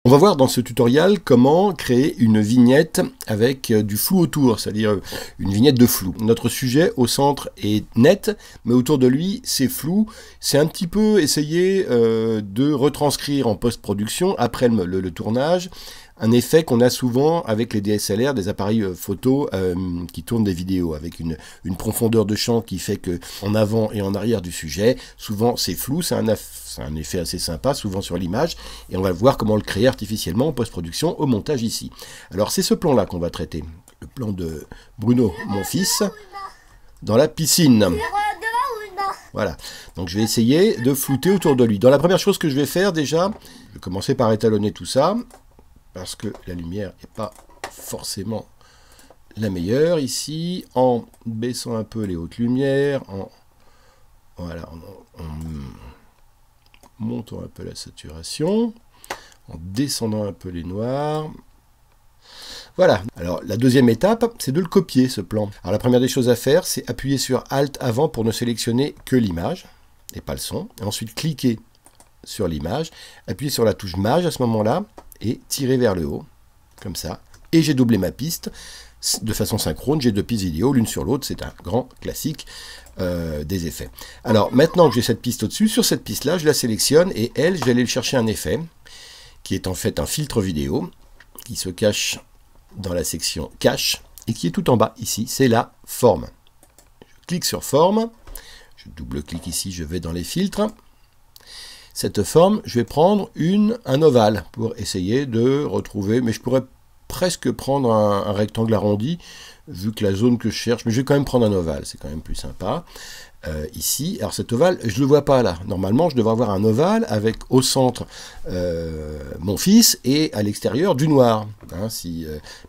On va voir dans ce tutoriel comment créer une vignette avec du flou autour, c'est-à-dire une vignette de flou. Notre sujet au centre est net, mais autour de lui c'est flou. C'est un petit peu essayer de retranscrire en post-production, après le tournage, un effet qu'on a souvent avec les DSLR, des appareils photo qui tournent des vidéos, avec une profondeur de champ qui fait que en avant et en arrière du sujet, souvent c'est flou, c'est un effet assez sympa, souvent sur l'image, et on va voir comment le créer artificiellement en post-production, au montage ici. Alors c'est ce plan-là qu'on va traiter, le plan de Bruno, mon fils, dans la piscine. Voilà, donc je vais essayer de flouter autour de lui. Dans la première chose que je vais faire déjà, je vais commencer par étalonner tout ça, parce que la lumière n'est pas forcément la meilleure ici, en baissant un peu les hautes lumières, en montant un peu la saturation, en descendant un peu les noirs. Voilà, alors la deuxième étape, c'est de le copier ce plan. Alors la première des choses à faire, c'est appuyer sur Alt avant pour ne sélectionner que l'image, et pas le son, et ensuite cliquer sur l'image, appuyer sur la touche Maj à ce moment-là, et tirer vers le haut, comme ça. Et j'ai doublé ma piste de façon synchrone, j'ai deux pistes vidéo l'une sur l'autre, c'est un grand classique des effets. Alors maintenant que j'ai cette piste au-dessus, sur cette piste-là, je la sélectionne et elle, je vais aller chercher un effet qui est en fait un filtre vidéo qui se cache dans la section cache et qui est tout en bas ici, c'est la forme. Je clique sur forme, je double-clique ici, je vais dans les filtres. Cette forme, je vais prendre un ovale pour essayer de retrouver, mais je pourrais presque prendre un rectangle arrondi, vu que la zone que je cherche, mais je vais quand même prendre un ovale, c'est quand même plus sympa. Ici, alors cet ovale, je ne le vois pas là. Normalement, je devrais avoir un ovale avec au centre mon fils et à l'extérieur du noir. Hein,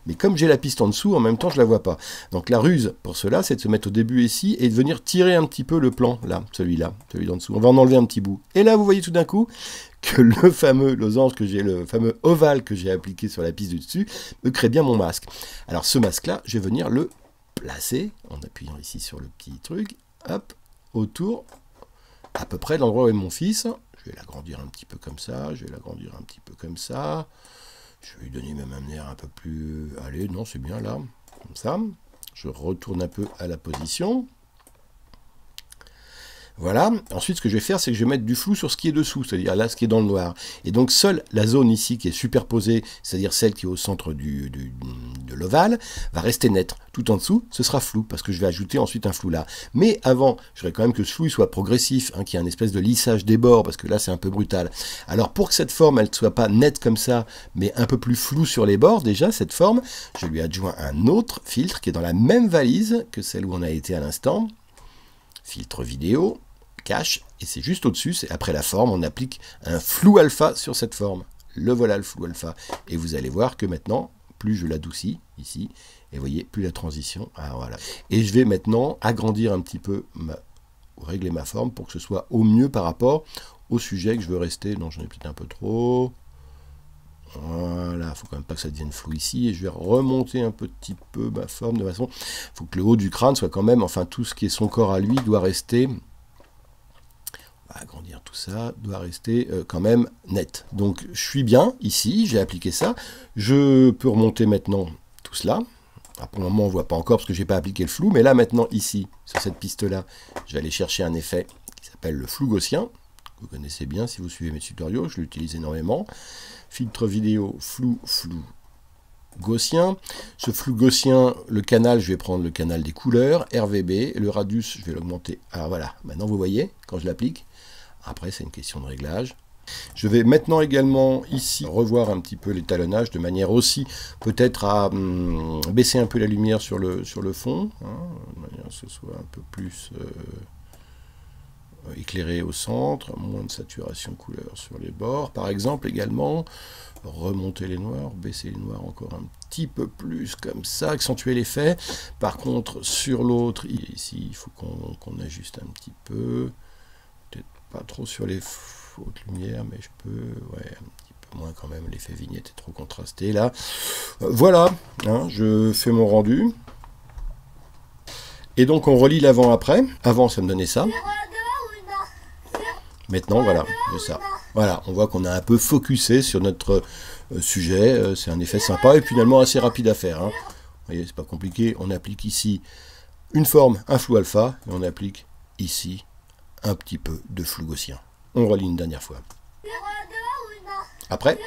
mais comme j'ai la piste en dessous, en même temps, je ne la vois pas. Donc la ruse pour cela, c'est de se mettre au début ici et de venir tirer un petit peu le plan, là, celui d'en dessous. On va en enlever un petit bout. Et là, vous voyez tout d'un coup que le fameux losange le fameux ovale que j'ai appliqué sur la piste du dessus, me crée bien mon masque. Alors ce masque-là, je vais venir le placer en appuyant ici sur le petit truc, hop, autour, à peu près de l'endroit où est mon fils. Je vais l'agrandir un petit peu comme ça, je vais l'agrandir un petit peu comme ça. Je vais lui donner même un air un peu plus... Allez, non, c'est bien là, comme ça. Je retourne un peu à la position. Voilà, ensuite ce que je vais faire, c'est que je vais mettre du flou sur ce qui est dessous, c'est-à-dire là, ce qui est dans le noir. Et donc seule la zone ici qui est superposée, c'est-à-dire celle qui est au centre de l'ovale, va rester nette. Tout en dessous, ce sera flou, parce que je vais ajouter ensuite un flou là. Mais avant, je voudrais quand même que ce flou soit progressif, hein, qu'il y ait un espèce de lissage des bords, parce que là c'est un peu brutal. Alors pour que cette forme, elle ne soit pas nette comme ça, mais un peu plus floue sur les bords, déjà, cette forme, je lui adjoins un autre filtre qui est dans la même valise que celle où on a été à l'instant. Filtre vidéo. Cache, et c'est juste au-dessus, c'est après la forme, on applique un flou alpha sur cette forme. Le voilà le flou alpha. Et vous allez voir que maintenant, plus je l'adoucis, ici, et vous voyez, plus la transition, ah, voilà. Et je vais maintenant agrandir un petit peu, régler ma forme pour que ce soit au mieux par rapport au sujet que je veux rester. Non, j'en ai peut-être un peu trop. Voilà, il faut quand même pas que ça devienne flou ici, et je vais remonter un petit peu ma forme de façon, il faut que le haut du crâne soit quand même, enfin tout ce qui est son corps à lui doit rester... agrandir tout ça, doit rester quand même net. Donc je suis bien ici, j'ai appliqué ça. Je peux remonter maintenant tout cela. Alors, pour le moment on ne voit pas encore parce que je n'ai pas appliqué le flou, mais là maintenant ici, sur cette piste-là, je vais aller chercher un effet qui s'appelle le flou gaussien. Vous connaissez bien si vous suivez mes tutoriaux, je l'utilise énormément. Filtre vidéo, flou gaussien. Ce flou gaussien, le canal, je vais prendre le canal des couleurs, RVB, le radius, je vais l'augmenter. Ah voilà, maintenant vous voyez, quand je l'applique. Après, c'est une question de réglage. Je vais maintenant également ici revoir un petit peu l'étalonnage de manière aussi peut-être à baisser un peu la lumière sur le fond, hein, de manière à ce que ce soit un peu plus éclairé au centre, moins de saturation couleur sur les bords. Par exemple, également, remonter les noirs, baisser les noirs encore un petit peu plus comme ça, accentuer l'effet. Par contre, sur l'autre, ici, il faut qu'on ajuste un petit peu. Pas trop sur les hautes lumières, mais je peux, ouais, un petit peu moins quand même, l'effet vignette est trop contrasté là. Voilà, hein, je fais mon rendu. Et donc on relie l'avant-après. Avant, ça me donnait ça. Maintenant, voilà, j'ai ça. Voilà, on voit qu'on a un peu focusé sur notre sujet. C'est un effet sympa et finalement assez rapide à faire. Hein. Vous voyez, c'est pas compliqué. On applique ici une forme, un flou alpha, et on applique ici un petit peu de flou gaussien. On relit une dernière fois. Après.